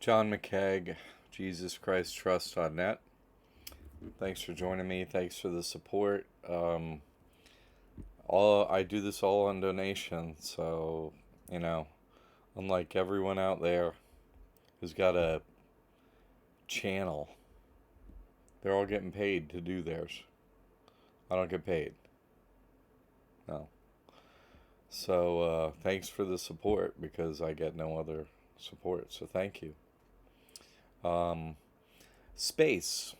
John McCaig, JesusChristTrust.net. Thanks for joining me. Thanks for the support. All I do this all on donation, so you know, unlike everyone out there who's got a channel, they're all getting paid to do theirs. I don't get paid. No. So thanks for the support because I get no other support. So thank you. Um, Space,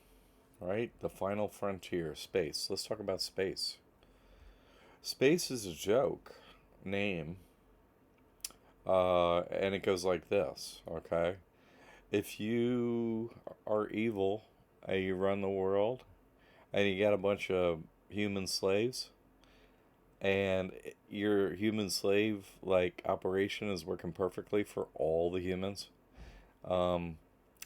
right? The final frontier, space. Let's talk about space. Space is a joke name, and it goes like this, okay? If you are evil and you run the world and you got a bunch of human slaves and your human slave like operation is working perfectly for all the humans, um,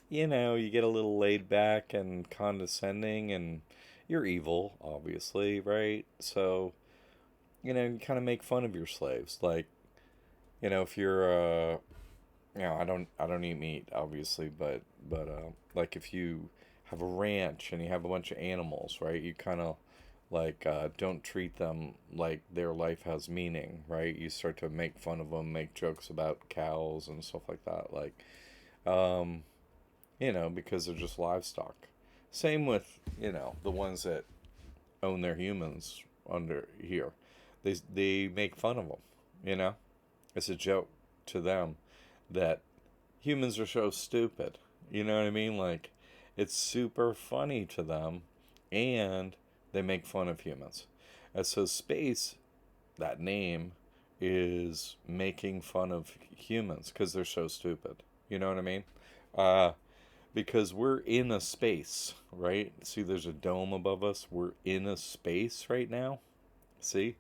you get a little laid back and condescending and you're evil, obviously, right? So, you kind of make fun of your slaves. Like, if you're, I don't eat meat, obviously, but like if you have a ranch and you have a bunch of animals, right? You kind of like don't treat them like their life has meaning, right? You start to make fun of them, make jokes about cows and stuff like that, like, um, because they're just livestock. Same with, the ones that own their humans under here. They make fun of them, you know? It's a joke to them that humans are so stupid. You know what I mean? Like, it's super funny to them, and they make fun of humans. And so, space, that name, is making fun of humans because they're so stupid. You know what I mean? Uh, because we're in a space, right? See, there's a dome above us. We're in a space right now. See?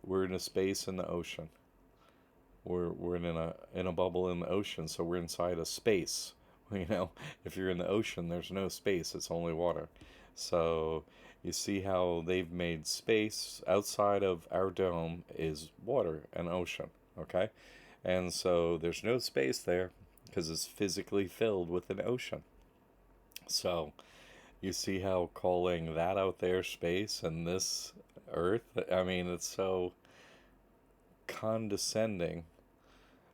We're in a space in the ocean. We're in a bubble in the ocean, so we're inside a space. If you're in the ocean, there's no space, it's only water. So you see how they've made space outside of our dome is water and ocean, okay? And so there's no space there because it's physically filled with an ocean. So you see how calling that out there space and this earth, I mean, it's so condescending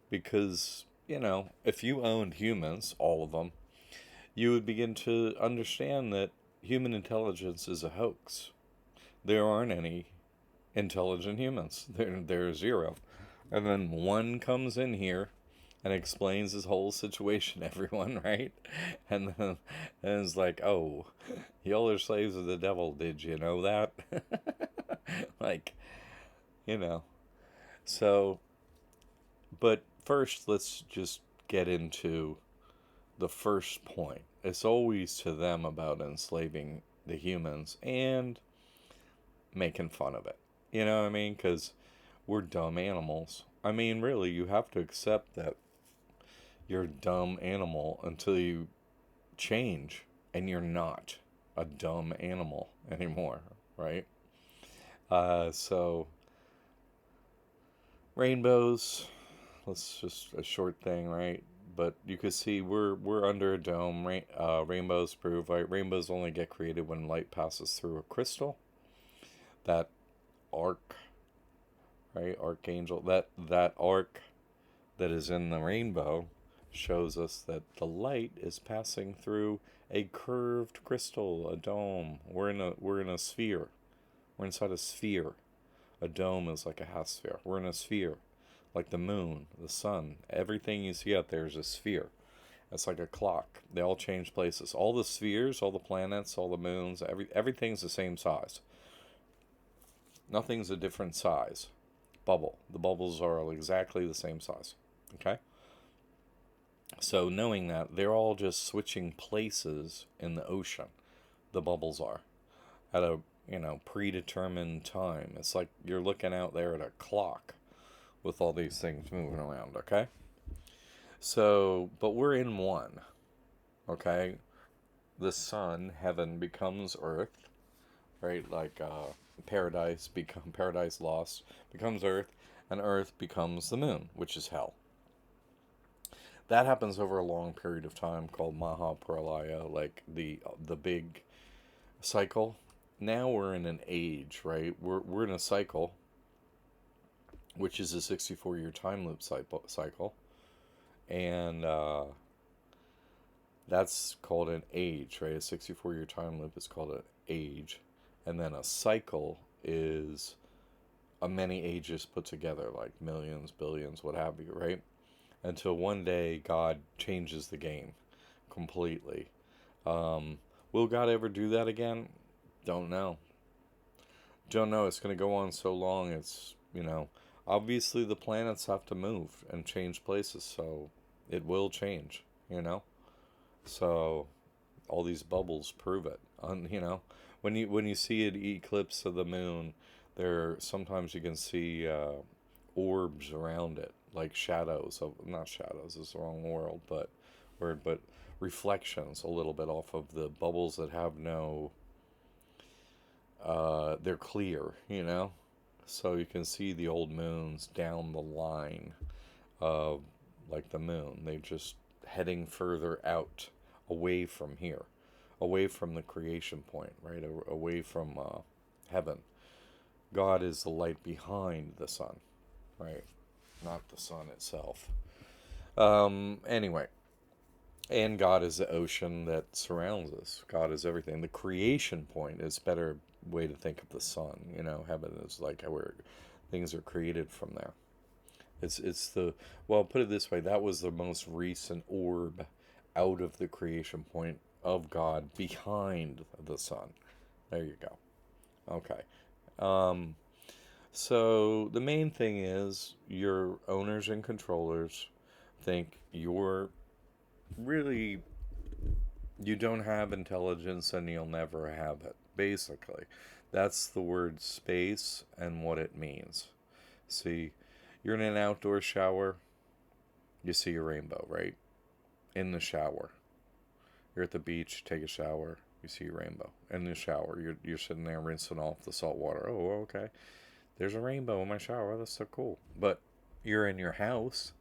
because, if you owned humans, all of them, you would begin to understand that human intelligence is a hoax. There aren't any intelligent humans. There are zero. And then one comes in here and explains his whole situation to everyone, right? And it's like, oh, y'all are slaves of the devil. Did you know that? like, you know. So, but first, let's just get into the first point. It's always to them about enslaving the humans and making fun of it. You know what I mean? Because we're dumb animals. I mean, really, you have to accept that you're a dumb animal until you change and you're not a dumb animal anymore, right? So, rainbows, let's just a short thing, right? But you can see we're under a dome. Rainbows prove right. Rainbows only get created when light passes through a crystal. That arc, right? Archangel. That arc that is in the rainbow shows us that the light is passing through a curved crystal, a dome. We're in a sphere. We're inside a sphere. A dome is like a half sphere. We're in a sphere. Like the moon, the sun, everything you see out there is a sphere. It's like a clock. They all change places. All the spheres, all the planets, all the moons, everything's the same size. Nothing's a different size. Bubble. The bubbles are all exactly the same size. Okay? So knowing that, they're all just switching places in the ocean. The bubbles are. At a, predetermined time. It's like you're looking out there at a clock with all these things moving around, okay? So, but we're in one, okay? The sun, heaven becomes earth, right? Like paradise lost becomes earth, and earth becomes the moon, which is hell. That happens over a long period of time called Mahapralaya, like the big cycle. Now we're in an age, right? We're in a cycle, which is a 64-year time loop cycle, and that's called an age, right? A 64-year time loop is called an age, and then a cycle is a many ages put together, like millions, billions, what have you, right? Until one day God changes the game completely. Um, will God ever do that again? Don't know. Don't know. It's going to go on so long. Obviously the planets have to move and change places, so it will change, you know? So all these bubbles prove it. When you see an eclipse of the moon, there sometimes you can see orbs around it, like shadows of not shadows is the wrong word, but reflections a little bit off of the bubbles that have no. They're clear, so you can see the old moons down the line of like the moon. They just heading further out, away from here, away from the creation point, right? Away from heaven. God is the light behind the sun, right? Not the sun itself. Anyway, and God is the ocean that surrounds us. God is everything. The creation point is a better way to think of the sun. Heaven is like where things are created from there. It's the well, put it this way, that was the most recent orb out of the creation point of God behind the sun. There you go. Okay. Um, so the main thing is your owners and controllers think really you don't have intelligence and you'll never have it. Basically, that's the word space and what it means. See, you're in an outdoor shower, you see a rainbow, right? In the shower. You're at the beach, take a shower, you see a rainbow. In the shower, you're sitting there rinsing off the salt water. Oh, okay. There's a rainbow in my shower. Oh, that's so cool. But you're in your house.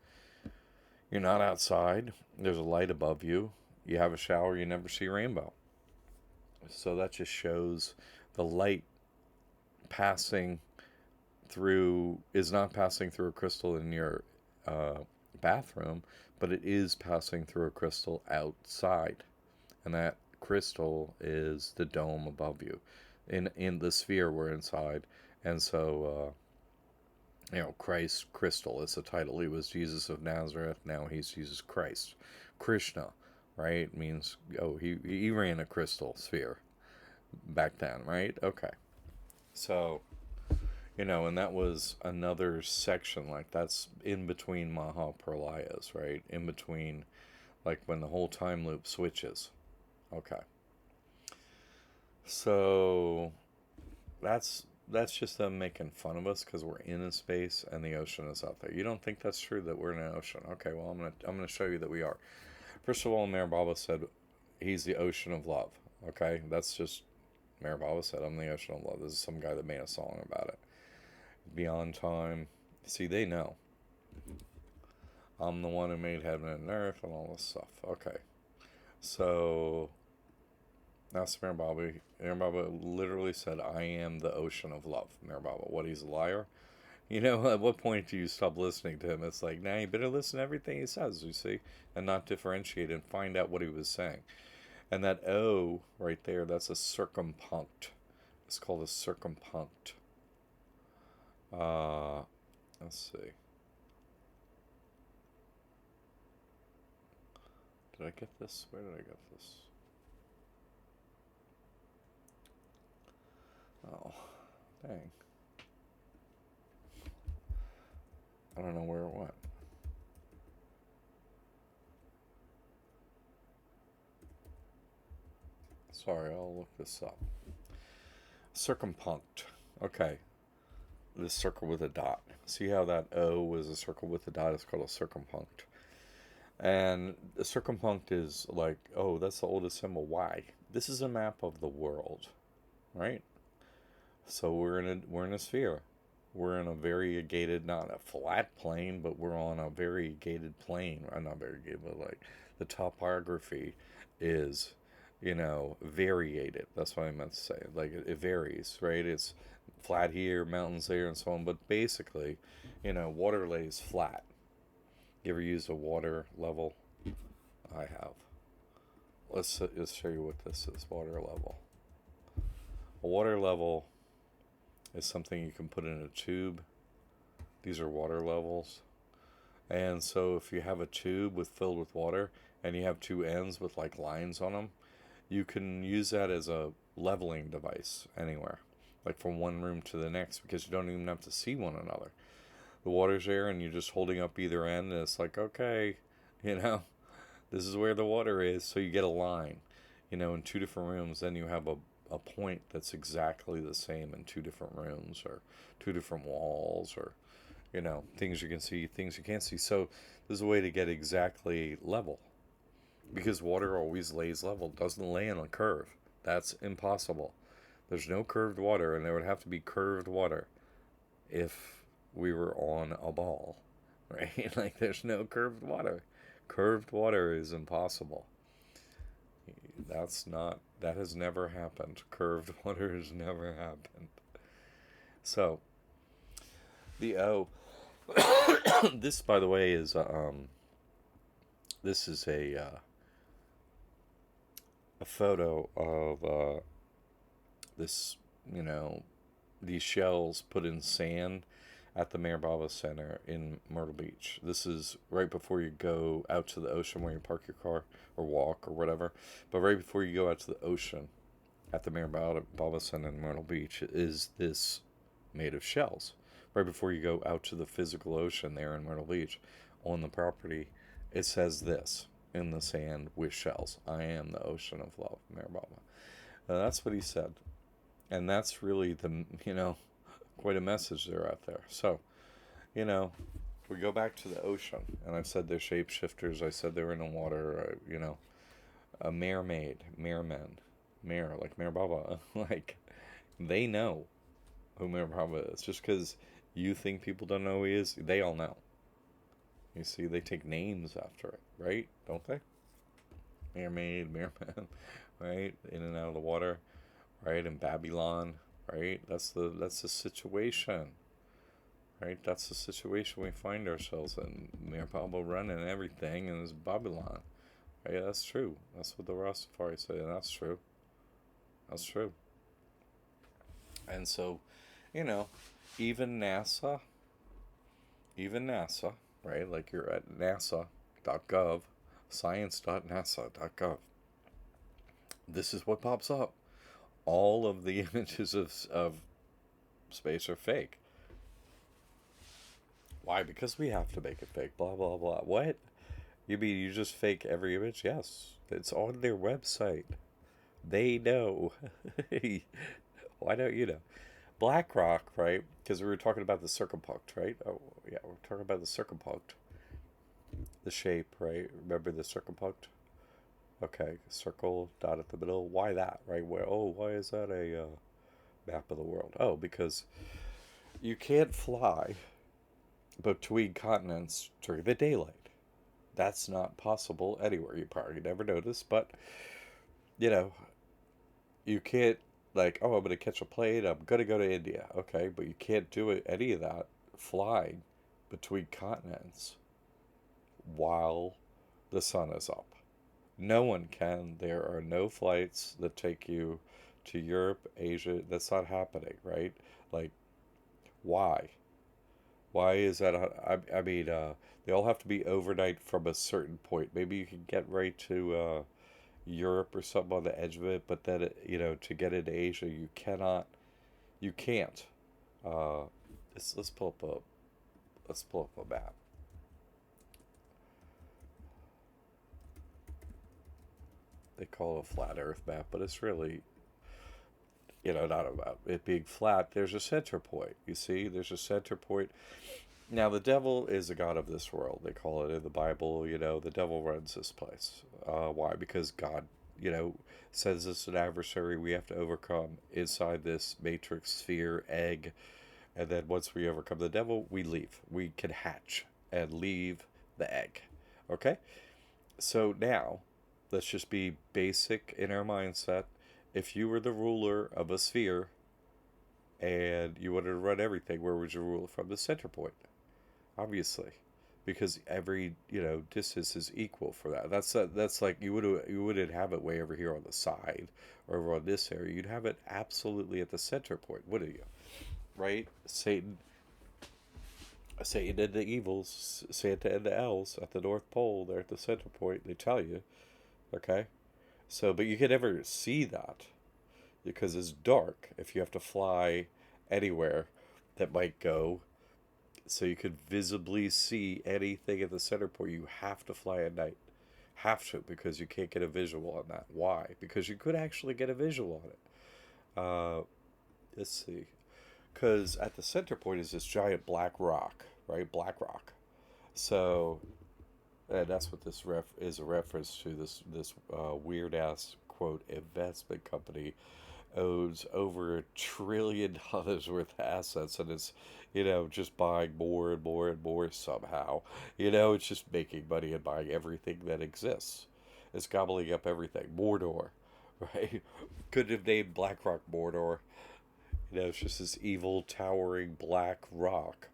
You're not outside. There's a light above you. You have a shower, you never see a rainbow. So that just shows the light passing through is not passing through a crystal in your uh, bathroom, but it is passing through a crystal outside, and that crystal is the dome above you. In the sphere we're inside, and so Christ crystal is the title. He was Jesus of Nazareth. Now he's Jesus Christ. Krishna, right? Means he ran a crystal sphere back then, right? Okay, so and that was another section, like that's in between Mahapralayas, right? In between, like when the whole time loop switches. Okay. So that's just them making fun of us because we're in a space and the ocean is out there. You don't think that's true that we're in an ocean? Okay, well I'm gonna show you that we are. First of all, Mayor Baba said he's the ocean of love. Okay, that's just Mayor Baba said I'm the ocean of love. This is some guy that made a song about it. Beyond time. See, they know. I'm the one who made heaven and earth and all this stuff. Okay. So that's Mayor Baba. Mayor Baba literally said, I am the ocean of love. Mayor Baba. What, he's a liar? At what point do you stop listening to him? It's like, now you better listen to everything he says, you see, and not differentiate and find out what he was saying. And that O right there, that's a circumpunct. It's called a circumpunct. Let's see. Did I get this? Where did I get this? Oh, dang. I don't know where it went. Sorry, I'll look this up. Circumpunct. Okay. This circle with a dot. See how that O was a circle with a dot? It's called a circumpunct. And the circumpunct is like, oh, that's the oldest symbol. Why? This is a map of the world, right? So we're in a sphere. We're in a variegated, not a flat plane, but we're on a variegated plane. Not variegated, but like the topography is, variated. That's what I meant to say. Like it varies, right? It's flat here, mountains there, and so on. But basically, water lays flat. You ever used a water level? I have. Let's show you what this is. Water level. A water level is something you can put in a tube. These are water levels. And so if you have a tube filled with water and you have two ends with like lines on them, you can use that as a leveling device anywhere, like from one room to the next, because you don't even have to see one another. The water's there and you're just holding up either end, and it's like, okay, this is where the water is. So you get a line, in two different rooms. Then you have a point that's exactly the same in two different rooms or two different walls, or things you can see, things you can't see. So there's a way to get exactly level, because water always lays level, doesn't lay on a curve. That's impossible. There's no curved water, and there would have to be curved water if we were on a ball, right? Like there's no curved water. Curved water is impossible. That has never happened. Curved water has never happened. So the O. This, by the way, is this is a photo of this, these shells put in sand at the Mayor Baba Center in Myrtle Beach. This is right before you go out to the ocean where you park your car or walk or whatever. But right before you go out to the ocean at the Mayor Baba Center in Myrtle Beach is this made of shells. Right before you go out to the physical ocean there in Myrtle Beach on the property, it says this in the sand with shells: "I am the ocean of love, Mayor Baba." That's what he said. And that's really quite a message there out there. So, we go back to the ocean, and I've said they're shapeshifters. I said they're in the water. A mermaid, merman, Mayor, like Mayor Baba, like they know who Mayor Baba is. Just because you think people don't know who he is, they all know. You see, they take names after it, right? Don't they? Mermaid, merman, right? In and out of the water, right? In Babylon, right? That's the situation, right? That's the situation we find ourselves in. Mayor Baba running everything, and it's Babylon, right? That's true. That's what the Rastafari say, and that's true. That's true. And so, you know, even NASA, even NASA, right? Like you're at nasa.gov, science.nasa.gov. This is what pops up. All of the images of space are fake. Why? Because we have to make it fake. Blah, blah, blah. What? You mean you just fake every image? Yes. It's on their website. They know. Why don't you know? BlackRock, right? Because we were talking about the circumpunct, right? Oh, yeah, we're talking about the circumpunct. The shape, right? Remember the circumpunct? Okay, circle, dot at the middle. Why that, right? Why is that a map of the world? Oh, because you can't fly between continents during the daylight. That's not possible anywhere. You probably never noticed, but you know, you can't like, oh, I'm gonna catch a plane. I'm gonna go to India. Okay, but you can't do it any of that flying between continents while the sun is up. No one can. There are no flights that take you to Europe, Asia. That's not happening, right? Like, why? Why is that? I mean, they all have to be overnight from a certain point. Maybe you can get right to Europe or something on the edge of it, but then, to get into Asia, you cannot. You can't. Uh, let's pull up a map. They call it a flat Earth map, but it's really, not about it being flat. There's a center point. You see, there's a center point. Now, the devil is a god of this world. They call it in the Bible, the devil runs this place. Why? Because God, says it's an adversary we have to overcome inside this matrix sphere egg And then once we overcome the devil, we leave. We can hatch and leave the egg. Okay? So now, let's just be basic in our mindset. If you were the ruler of a sphere and you wanted to run everything, where would you rule from? The center point, obviously, because every distance is equal for that. That's like you wouldn't have it way over here on the side or over on this area. You'd have it absolutely at the center point, wouldn't you? Right? Satan and the evils, Santa and the elves at the North Pole. They're at the center point. They tell you, okay. So, but you can never see that because it's dark. If you have to fly anywhere that might go, so you could visibly see anything at the center point, you have to fly at night. Have to, because you can't get a visual on that. Why? Because you could actually get a visual on it. Let's see. Because at the center point is this giant black rock, right? Black rock. So, and that's what this is a reference to. This weird ass quote investment company owns over $1 trillion worth of assets, and it's just buying more and more and more somehow. It's just making money and buying everything that exists. It's gobbling up everything. Mordor, right? Couldn't have named BlackRock Mordor. It's just this evil towering black rock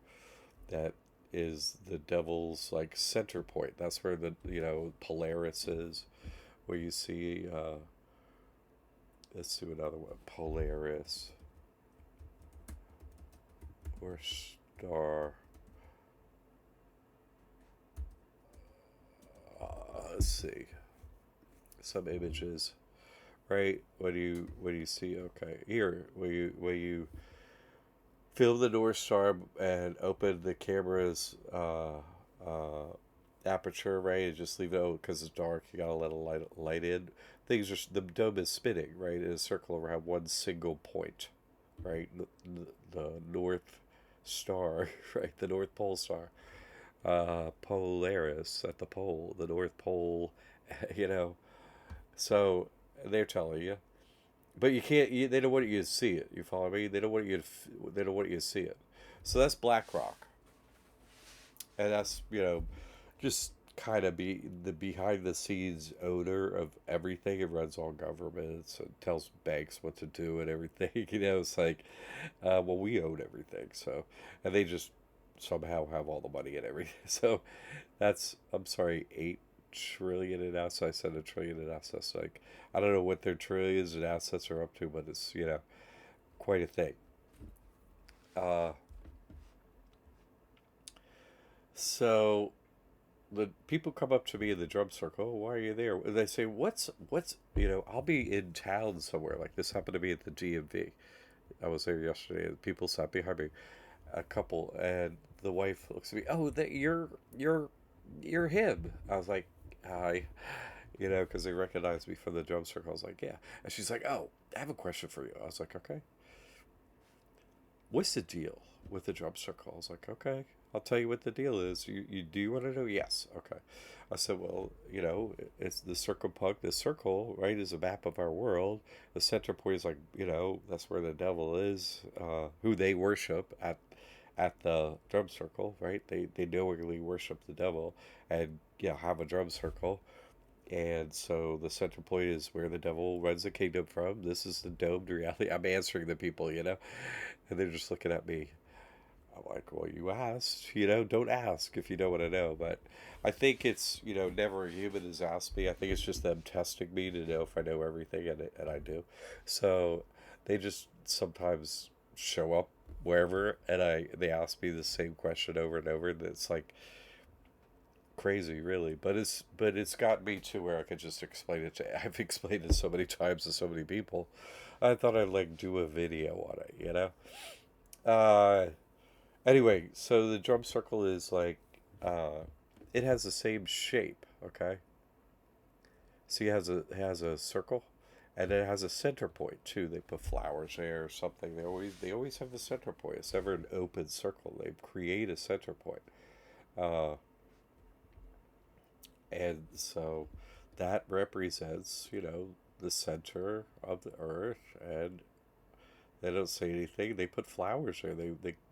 that is the devil's like center point. That's where the Polaris is, where you see let's do another one. Polaris or star. Let's see some images. Right? What do you see? Okay, here where you film the North Star and open the camera's aperture, right? And just leave it open because it's dark. You gotta let a light in. Things are the dome is spinning, right? In a circle around one single point, right? The North Star, right? The North Pole Star, Polaris at the pole, the North Pole, you know. So they're telling you, but you can't. They don't want you to see it. You follow me? They don't want you to. They don't want you to see it. So that's BlackRock, and that's just kind of be the behind the scenes owner of everything. It runs all governments and tells banks what to do and everything. It's like, well, we own everything. So, and they just somehow have all the money and everything. So, that's I'm sorry, 8 trillion in assets. I said a trillion in assets. Like, I don't know what their trillions in assets are up to, but it's quite a thing. Uh, so the people come up to me in the drum circle. Oh, why are you there? And they say, "What's?" I'll be in town somewhere. Like this happened to me at the DMV. I was there yesterday. And people sat behind me, a couple, and the wife looks at me. Oh, that you're him. I was like, hi, because they recognized me from the drum circle. I was like, yeah, and she's like, oh, I have a question for you. I was like, okay, what's the deal with the drum circle? I was like, okay, I'll tell you what the deal is. You do you want to know? Yes. Okay. I said, well, it's the circle punk. The circle, right, is a map of our world. The center point is like, that's where the devil is, who they worship at the drum circle, right? They knowingly worship the devil and have a drum circle. And so the center point is where the devil runs the kingdom from. This is the domed reality. I'm answering the people, and they're just looking at me. I'm like, well, you asked, don't ask if you don't want to know. But I think it's, never a human has asked me. I think it's just them testing me to know if I know everything, and I do. So they just sometimes show up wherever, and they ask me the same question over and over. And it's like crazy, really. But it's got me to where I could just explain it to. I've explained it so many times to so many people. I thought I'd like do a video on it. Uh, Anyway, so the drum circle is like, it has the same shape. Okay, see, it has a circle, and it has a center point too. They put flowers there or something. They always have the center point. It's never an open circle. They create a center point, uh, and so that represents the center of the earth, and They don't say anything. They put flowers there.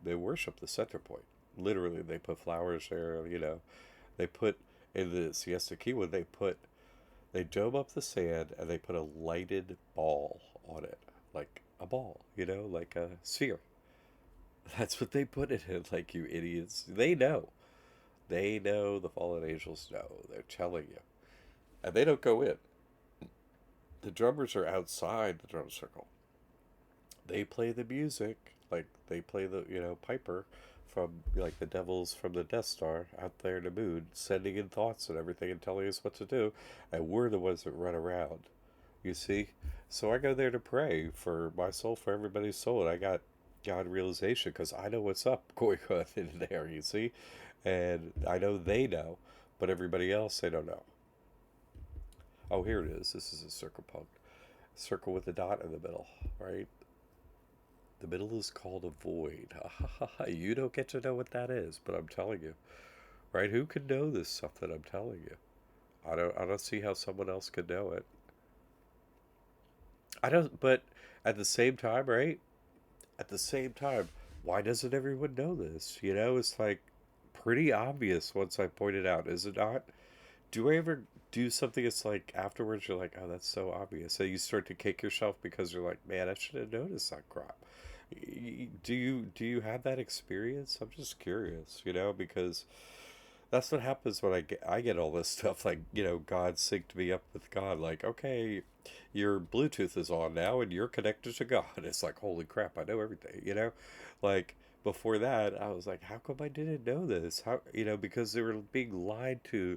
They worship the center point. Literally, they put flowers there. They put in the Siesta Key when they dome up the sand and they put a lighted ball on it, like a ball, like a sphere. That's what they put it in. Like, you idiots. They know. They know. The fallen angels know. They're telling you, and they don't go in. The drummers are outside the drum circle. They play the music, like they play the piper from like the devils from the Death Star out there in the moon, sending in thoughts and everything and telling us what to do, and we're the ones that run around. You see, so I go there to pray for my soul, for everybody's soul, and I got God realization because I know what's up going on in there. You see, and I know they know, but everybody else they don't know. Oh, here it is. This is a circle punk. Circle with a dot in the middle, right? The middle is called a void. You don't get to know what that is, but I'm telling you, right? Who could know this stuff that I'm telling you? I don't see how someone else could know it. I don't, but at the same time, right? At the same time, why doesn't everyone know this? It's like pretty obvious once I point it out, is it not? Do I ever do something that's like afterwards you're like, oh, that's so obvious. So you start to kick yourself because you're like, man, I should have noticed that crap. Do you have that experience? I'm just curious, because that's what happens when I get all this stuff like, God synced me up with God. Like, okay, your Bluetooth is on now and you're connected to God. It's like, holy crap, I know everything. Like before that, I was like, how come I didn't know this? Because they were being lied to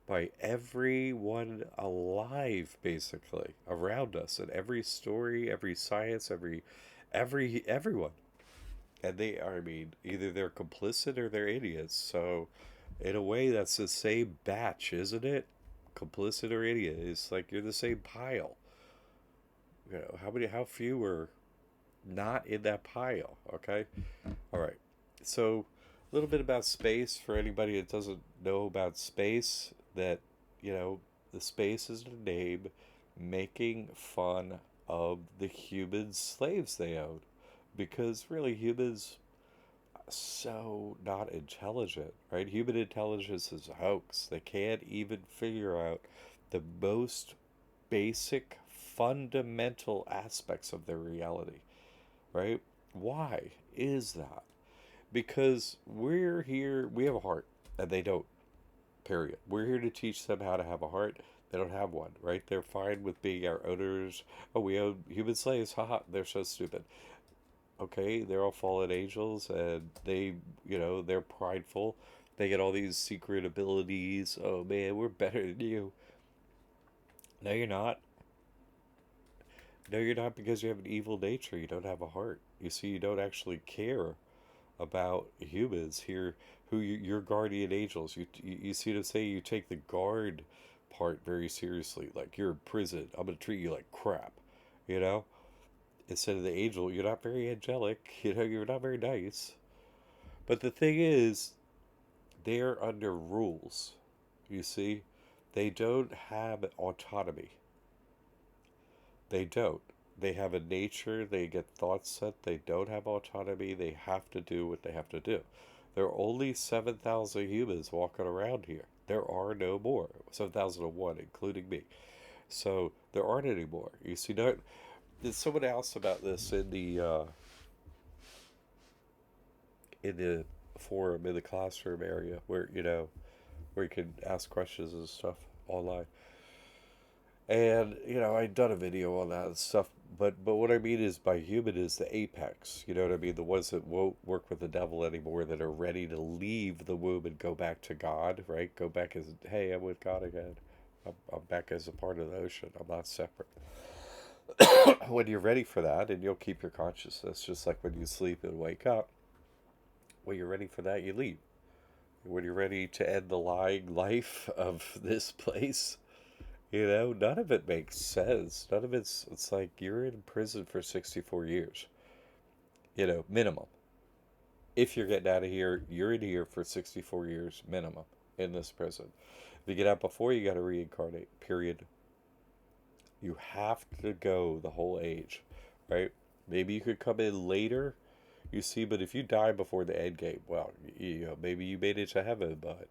by everyone alive basically around us, and every story, every science, everyone. And they are, I mean, either they're complicit or they're idiots. So in a way that's the same batch, isn't it? Complicit or idiot. It's like you're the same pile. How few are not in that pile, okay? All right. So a little bit about space for anybody that doesn't know about space, that, the space is the name making fun of the human slaves they own. Because really, humans are so not intelligent, right? Human intelligence is a hoax. They can't even figure out the most basic, fundamental aspects of their reality, right? Why is that? Because we're here, we have a heart, and they don't, period. We're here to teach them how to have a heart. They don't have one, right? They're fine with being our owners. Oh, we own human slaves. Haha, they're so stupid. Okay, they're all fallen angels, and they're prideful. They get all these secret abilities. Oh man, we're better than you. No, you're not. No, you're not, because you have an evil nature. You don't have a heart. You see, you don't actually care about humans here, your guardian angels. You see what I'm saying? You take the guard part very seriously. Like, you're in prison. I'm gonna treat you like crap. You know. Instead of the angel, you're not very angelic. You're not very nice. But the thing is, they're under rules. You see, they don't have autonomy. They don't. They have a nature, they get thoughts set, they don't have autonomy, they have to do what they have to do. There are only 7,000 humans walking around here. There are no more. 7,001, including me. So there aren't any more. You see, no, did someone ask about this in the forum, in the classroom area, where you can ask questions and stuff online. And I'd done a video on that and stuff, but what I mean is, by human is the apex. You know what I mean? The ones that won't work with the devil anymore, that are ready to leave the womb and go back to God, right? Go back as, hey, I'm with God again. I'm back as a part of the ocean. I'm not separate. When you're ready for that, and you'll keep your consciousness, just like when you sleep and wake up. When you're ready for that, you leave. When you're ready to end the lying life of this place, none of it makes sense. None of it's like you're in prison for 64 years, minimum. If you're getting out of here, you're in here for 64 years minimum in this prison. If you get out before, you got to reincarnate, period. You have to go the whole age, right? Maybe you could come in later, you see, but if you die before the end game, well, you know, maybe you made it to heaven, but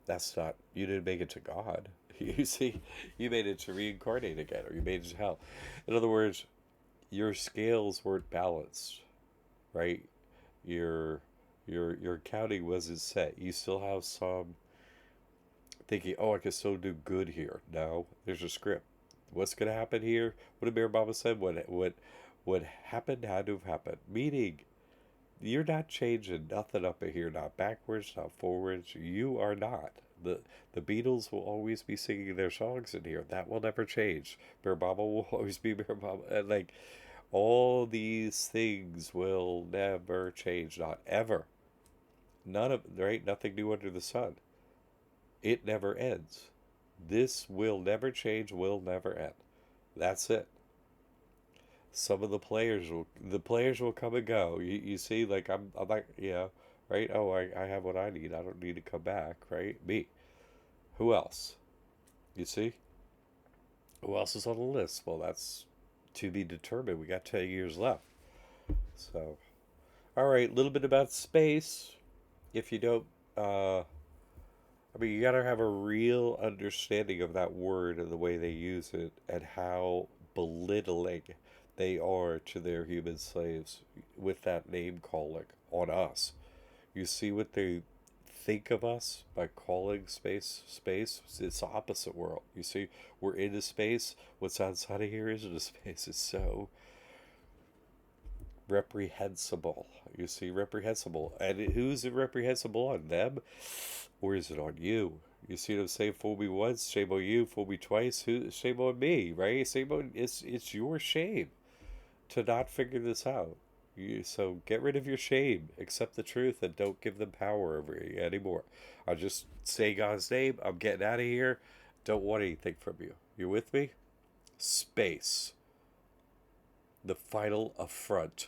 that's not, you didn't make it to God. You see, you made it to reincarnate again, or you made it to hell. In other words, your scales weren't balanced, right? Your your counting wasn't set. You still have some thinking, oh, I can still do good here. No, there's a script. What's gonna happen here? What did Mayor Mama said? What happened had to have happened. Meaning, you're not changing nothing up in here, not backwards, not forwards. You are not. The Beatles will always be singing their songs in here. That will never change. Bear Mama will always be Bear Mama. And like all these things will never change. Not ever. None of right, nothing new under the sun. It never ends. This will never change, will never end. That's it. Some of the players will come and go. You see, like I'm like, you know, right? Oh, I have what I need. I don't need to come back, right? Me. Who else? You see? Who else is on the list? Well, that's to be determined. We got 10 years left. So, all right, a little bit about space. If you don't, I mean, you gotta have a real understanding of that word and the way they use it and how belittling they are to their human slaves with that name calling on us. You see what they think of us by calling space? It's the opposite world. You see, we're in a space. What's outside of here isn't a space. It's so reprehensible. You see, reprehensible. And who's it reprehensible on? Them? Or is it on you? You see what I'm saying? Fool me once, shame on you. Fool me twice, who? Shame on me, right? Shame on it's your shame to not figure this out. So get rid of your shame, accept the truth, and don't give them power over you anymore. I'll just say God's name. I'm getting out of here. Don't want anything from you. You with me? Space. The final affront